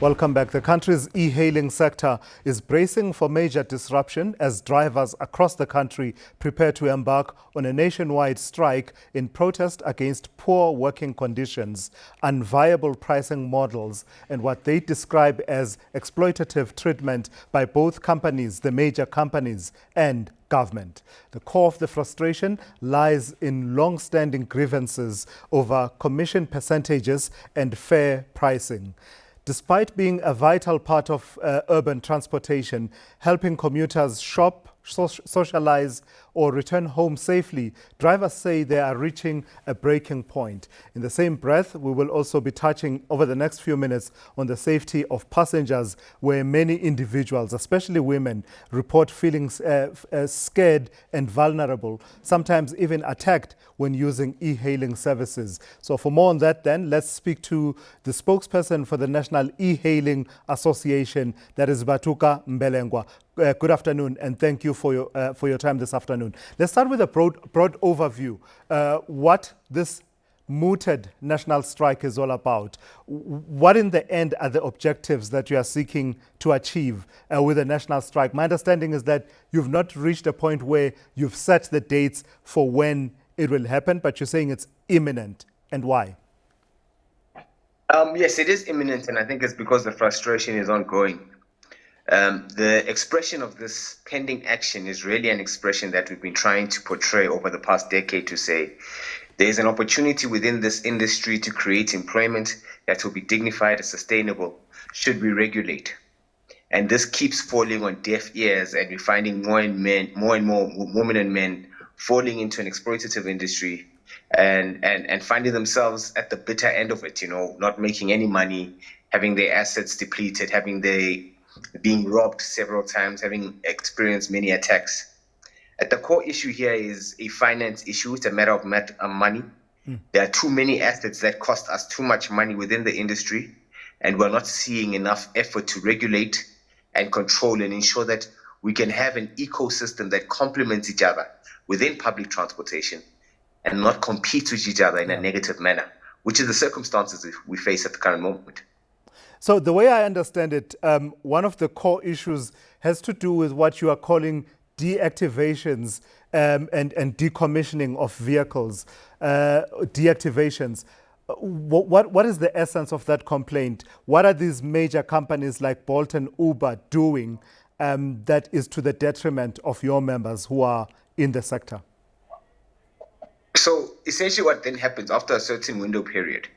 Welcome back. The country's e-hailing sector is bracing for major disruption as drivers across the country prepare to embark on a nationwide strike in protest against poor working conditions, unviable pricing models, and what they describe as exploitative treatment by both companies, the major companies, and government. The core of the frustration lies in long-standing grievances over commission percentages and fair pricing. Despite being a vital part of urban transportation, helping commuters shop, socialize, or return home safely, drivers say they are reaching a breaking point. In the same breath, we will also be touching over the next few minutes on the safety of passengers, where many individuals, especially women, report feeling scared and vulnerable, sometimes even attacked when using e-hailing services. So for more on that then, let's speak to the spokesperson for the National E-Hailing Association, that is Vhatuka, Mbelengwa. Good afternoon, and thank you for your time this afternoon. Let's start with a broad overview. What this mooted national strike is all about. What in the end are the objectives that you are seeking to achieve with a national strike? My understanding is that you've not reached a point where you've set the dates for when it will happen, but you're saying it's imminent. And why? Yes, it is imminent, and I think it's because the frustration is ongoing. The expression of this pending action is really an expression that we've been trying to portray over the past decade to say there's an opportunity within this industry to create employment that will be dignified and sustainable should we regulate. And this keeps falling on deaf ears, and we're finding more and more women and men falling into an exploitative industry and finding themselves at the bitter end of it, not making any money, having their assets depleted, being robbed several times, having experienced many attacks. At the core issue here is a finance issue. It's a matter of money. There are too many assets that cost us too much money within the industry, and we're not seeing enough effort to regulate and control and ensure that we can have an ecosystem that complements each other within public transportation and not compete with each other in a negative manner, which is the circumstances we face at the current moment. So the way I understand it, one of the core issues has to do with what you are calling deactivations and decommissioning of vehicles, deactivations. What is the essence of that complaint? What are these major companies like Bolt and Uber doing that is to the detriment of your members who are in the sector? So essentially what then happens after a certain window period,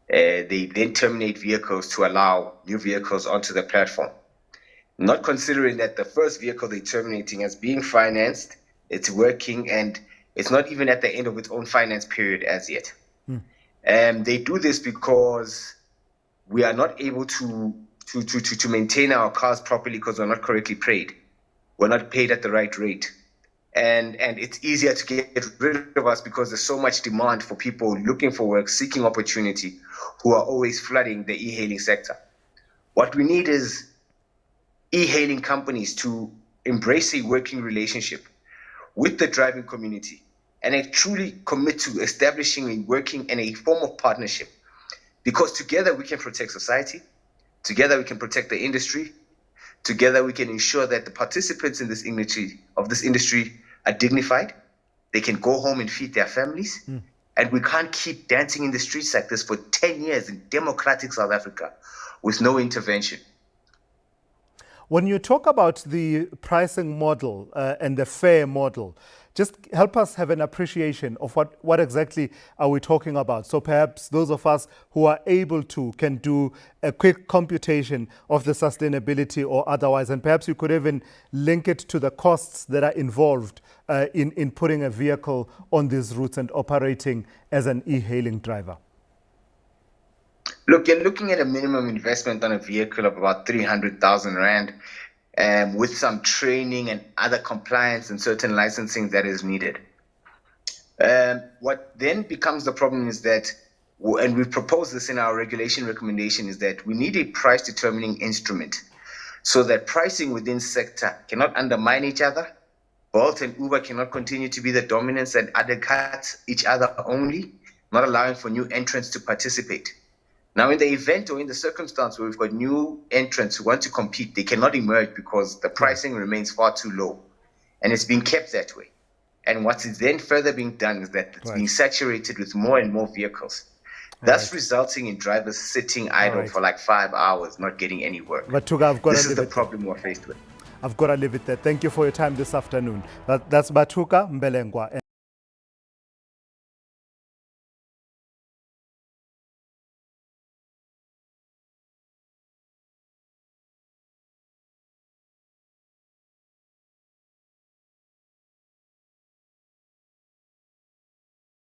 they then terminate vehicles to allow new vehicles onto the platform, not considering that the first vehicle they're terminating is being financed, it's working, and it's not even at the end of its own finance period as yet. They do this because we are not able to maintain our cars properly because we're not correctly paid. We're not paid at the right rate. And it's easier to get rid of us because there's so much demand for people looking for work, seeking opportunity, who are always flooding the e-hailing sector. What we need is e-hailing companies to embrace a working relationship with the driving community and truly commit to establishing a working and a form of partnership, because together we can protect society, together we can protect the industry, together we can ensure that the participants in this industry are dignified, they can go home and feed their families, and we can't keep dancing in the streets like this for 10 years in democratic South Africa with no intervention. When you talk about the pricing model and the fair model, just help us have an appreciation of what exactly are we talking about. So perhaps those of us who are able to can do a quick computation of the sustainability or otherwise, and perhaps you could even link it to the costs that are involved in putting a vehicle on these routes and operating as an e-hailing driver. Look, you're looking at a minimum investment on a vehicle of about 300,000 Rand. With some training and other compliance and certain licensing that is needed. What then becomes the problem is that, and we propose this in our regulation recommendation, is that we need a price determining instrument so that pricing within sector cannot undermine each other. Bolt and Uber cannot continue to be the dominance and undercut each other only, not allowing for new entrants to participate. Now, in the event or in the circumstance where we've got new entrants who want to compete, they cannot emerge because the pricing remains far too low, and it's being kept that way. And what is then further being done is that it's being saturated with more and more vehicles. That's resulting in drivers sitting idle for like 5 hours, not getting any work. Vhatuka, this is the problem we're faced with. I've got to leave it there. Thank you for your time this afternoon. That's Vhatuka Mbelengwa.